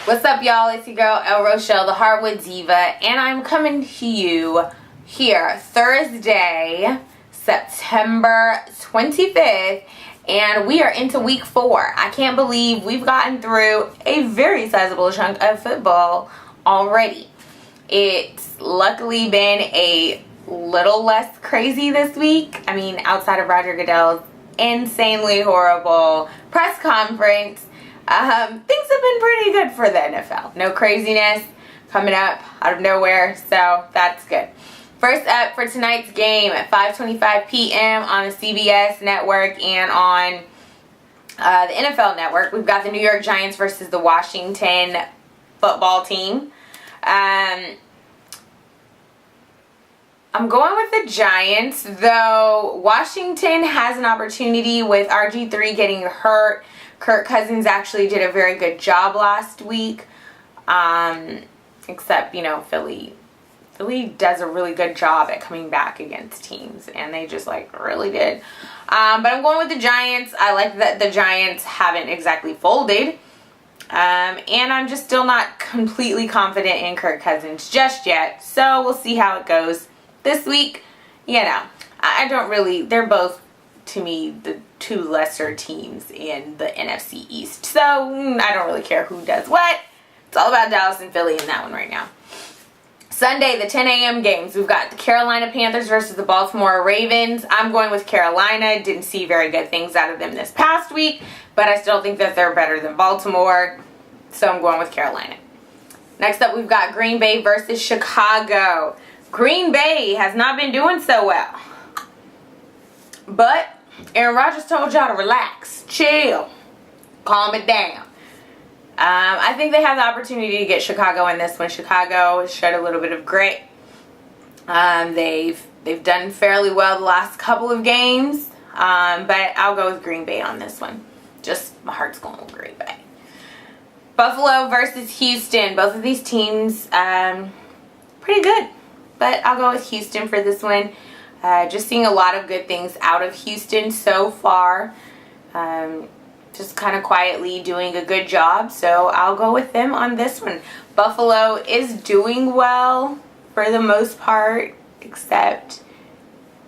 What's up, y'all? It's your girl, El Rochelle, the Hardwood Diva, and I'm coming to you here Thursday, September 25th, and we are into week 4. I can't believe we've gotten through a very sizable chunk of football already. It's luckily been a little less crazy this week. I mean, outside of Roger Goodell's insanely horrible press conference, things have been pretty good for the NFL. No craziness coming up out of nowhere, so that's good. First up for tonight's game at 5:25 p.m. on the CBS network and on the NFL network, we've got the New York Giants versus the Washington football team. I'm going with the Giants, though Washington has an opportunity with RG3 getting hurt. Kirk Cousins actually did a very good job last week, except, you know, Philly does a really good job at coming back against teams, and they just, really did. But I'm going with the Giants. I like that the Giants haven't exactly folded, and I'm just still not completely confident in Kirk Cousins just yet, so we'll see how it goes. This week, you know, I don't really, they're both, to me, the two lesser teams in the NFC East. So, I don't really care who does what. It's all about Dallas and Philly in that one right now. Sunday, the 10 a.m. games. We've got the Carolina Panthers versus the Baltimore Ravens. I'm going with Carolina. Didn't see very good things out of them this past week, but I still think that they're better than Baltimore. So, I'm going with Carolina. Next up, we've got Green Bay versus Chicago. Green Bay has not been doing so well. But Aaron Rodgers told y'all to relax, chill, calm it down. I think they have the opportunity to get Chicago in this one. Chicago has showed a little bit of grit. They've done fairly well the last couple of games, but I'll go with Green Bay on this one. Just my heart's going with Green Bay. Buffalo versus Houston. Both of these teams pretty good, but I'll go with Houston for this one. Just seeing a lot of good things out of Houston so far. Just kind of quietly doing a good job. So I'll go with them on this one. Buffalo is doing well for the most part, except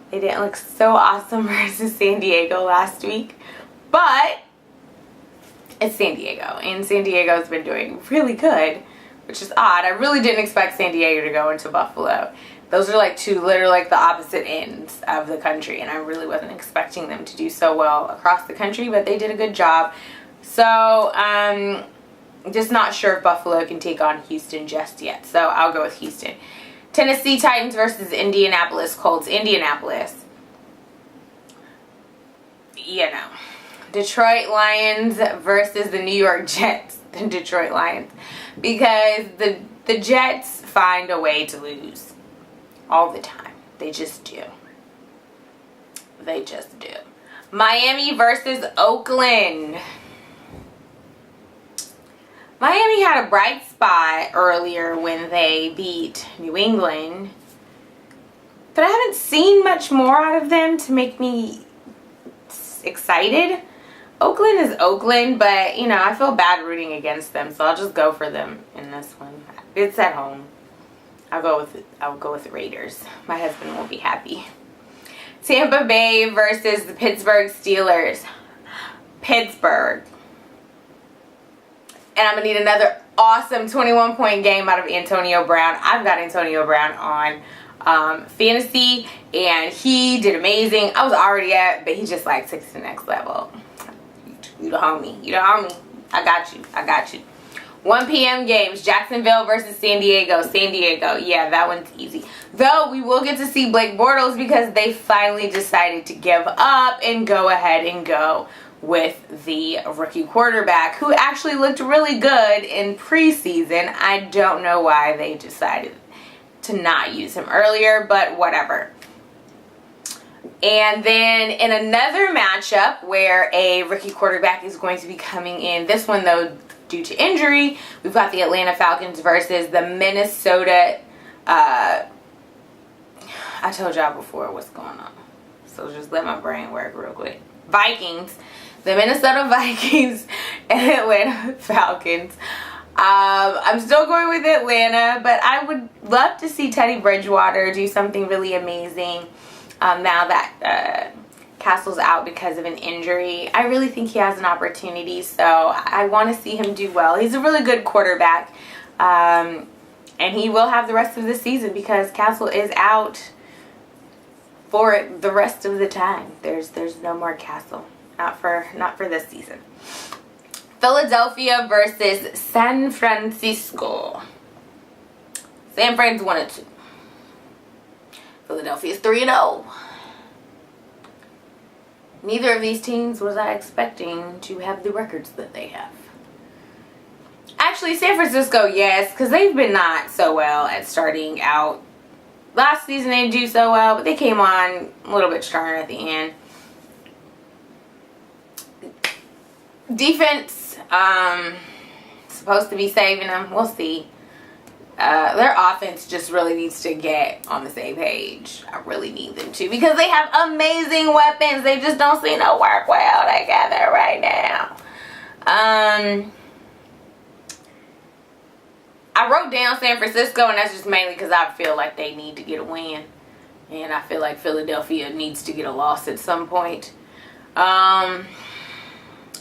they didn't look so awesome versus San Diego last week. But it's San Diego, and San Diego's been doing really good, which is odd. I really didn't expect San Diego to go into Buffalo. Those are literally the opposite ends of the country, and I really wasn't expecting them to do so well across the country, but they did a good job. So, just not sure if Buffalo can take on Houston just yet, so I'll go with Houston. Tennessee Titans versus Indianapolis Colts. Indianapolis. You know. Detroit Lions versus the New York Jets. The Detroit Lions. Because the Jets find a way to lose. All the time. They just do. They just do. Miami versus Oakland. Miami had a bright spot earlier when they beat New England. But I haven't seen much more out of them to make me excited. Oakland is Oakland, but, you know, I feel bad rooting against them, so I'll just go for them in this one. It's at home. I'll go with the Raiders. My husband won't be happy. Tampa Bay versus the Pittsburgh Steelers. Pittsburgh. And I'm going to need another awesome 21-point game out of Antonio Brown. I've got Antonio Brown on fantasy, and he did amazing. I was already at, but he just takes it to the next level. You the homie. You the homie. I got you. I got you. 1 p.m. games, Jacksonville versus San Diego. San Diego, yeah, that one's easy. Though, we will get to see Blake Bortles because they finally decided to give up and go ahead and go with the rookie quarterback who actually looked really good in preseason. I don't know why they decided to not use him earlier, but whatever. And then in another matchup where a rookie quarterback is going to be coming in, this one though, due to injury, we've got the Atlanta Falcons versus the Minnesota, I told y'all before what's going on, so just let my brain work real quick. Vikings. The Minnesota Vikings and Atlanta Falcons. I'm still going with Atlanta, but I would love to see Teddy Bridgewater do something really amazing now that Castle's out because of an injury. I really think he has an opportunity, so I want to see him do well. He's a really good quarterback, and he will have the rest of the season because Castle is out for the rest of the time. There's no more Castle, not for this season. Philadelphia versus San Francisco. San Fran's 1-2. Philadelphia's 3-0. Neither of these teams was I expecting to have the records that they have. Actually, San Francisco, yes, because they've been not so well at starting out. Last season they didn't do so well, but they came on a little bit stronger at the end. Defense, supposed to be saving them. We'll see. Their offense just really needs to get on the same page. I really need them to because they have amazing weapons. They just don't seem to work well together right now. I wrote down San Francisco, and that's just mainly because I feel like they need to get a win. And I feel like Philadelphia needs to get a loss at some point.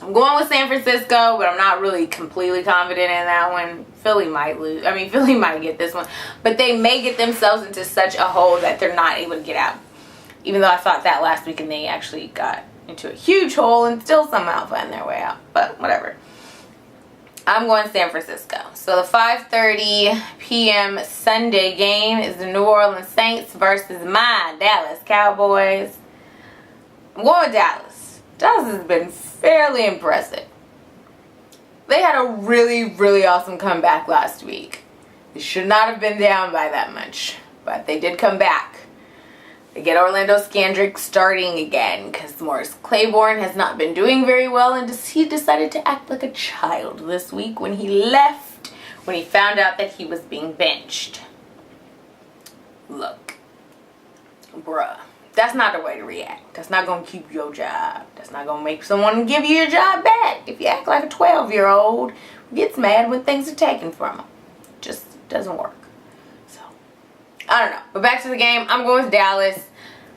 I'm going with San Francisco, but I'm not really completely confident in that one. Philly might lose. I mean, Philly might get this one. But they may get themselves into such a hole that they're not able to get out. Even though I thought that last week and they actually got into a huge hole and still somehow find their way out. But whatever. I'm going San Francisco. So the 5:30 p.m. Sunday game is the New Orleans Saints versus my Dallas Cowboys. I'm going with Dallas. Dallas has been fairly impressive. They had a really, really awesome comeback last week. They should not have been down by that much, but they did come back. They get Orlando Scandrick starting again because Morris Claiborne has not been doing very well, and he decided to act like a child this week when he left, when he found out that he was being benched. Look, bruh. That's not the way to react. That's not going to keep your job. That's not going to make someone give you your job back. If you act like a 12-year-old who gets mad when things are taken from them. Just doesn't work. So, I don't know. But back to the game. I'm going with Dallas.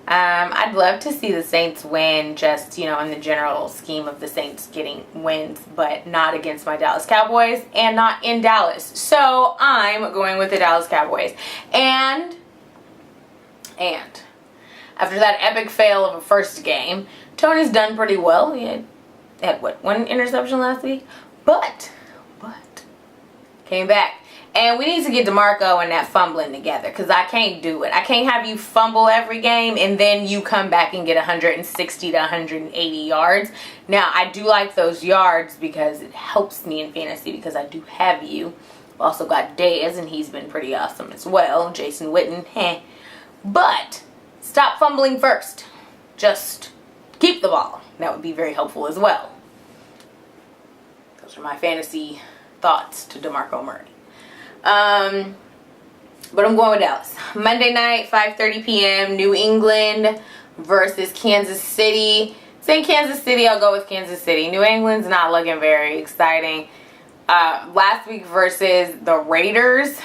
I'd love to see the Saints win just, in the general scheme of the Saints getting wins, but not against my Dallas Cowboys and not in Dallas. So, I'm going with the Dallas Cowboys. And after that epic fail of a first game, Tony's done pretty well. He had one interception last week? But, came back. And we need to get DeMarco and that fumbling together because I can't do it. I can't have you fumble every game and then you come back and get 160 to 180 yards. Now, I do like those yards because it helps me in fantasy because I do have you. I've also got Dez, and he's been pretty awesome as well. Jason Witten, But stop fumbling first. Just keep the ball. That would be very helpful as well. Those are my fantasy thoughts to DeMarco Murray. But I'm going with Dallas. Monday night, 5:30 p.m. New England versus Kansas City. Saying Kansas City, I'll go with Kansas City. New England's not looking very exciting. Last week versus the Raiders,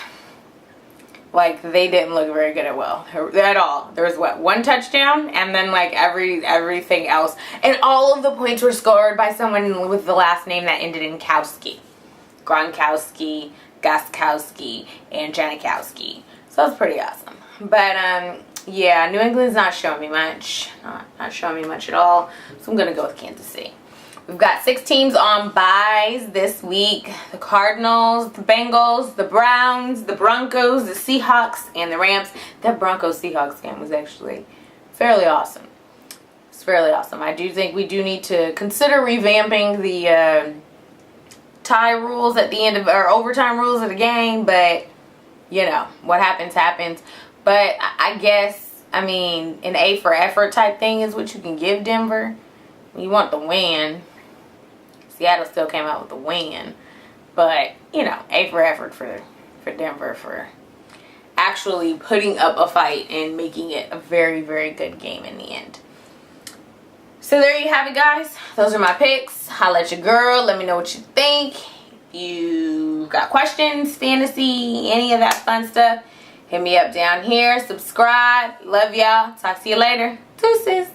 they didn't look very good at all. There was one touchdown and then everything else. And all of the points were scored by someone with the last name that ended in Kowski. Gronkowski, Goskowski, and Janikowski. So that's pretty awesome. But yeah, New England's not showing me much. Not showing me much at all. So I'm going to go with Kansas City. We've got 6 teams on byes this week. The Cardinals, the Bengals, the Browns, the Broncos, the Seahawks, and the Rams. That Broncos-Seahawks game was actually fairly awesome. It's fairly awesome. I do think we do need to consider revamping the tie rules at the end of, or overtime rules of the game, but what happens happens. But I guess, an A for effort type thing is what you can give Denver. You want the win. Seattle still came out with the win, but A for effort for Denver for actually putting up a fight and making it a very, very good game in the end. So there you have it, guys. Those are my picks. Holla at your girl. Let me know what you think. If you you've got questions, fantasy, any of that fun stuff, hit me up down here. Subscribe. Love y'all. Talk to you later. Deuces.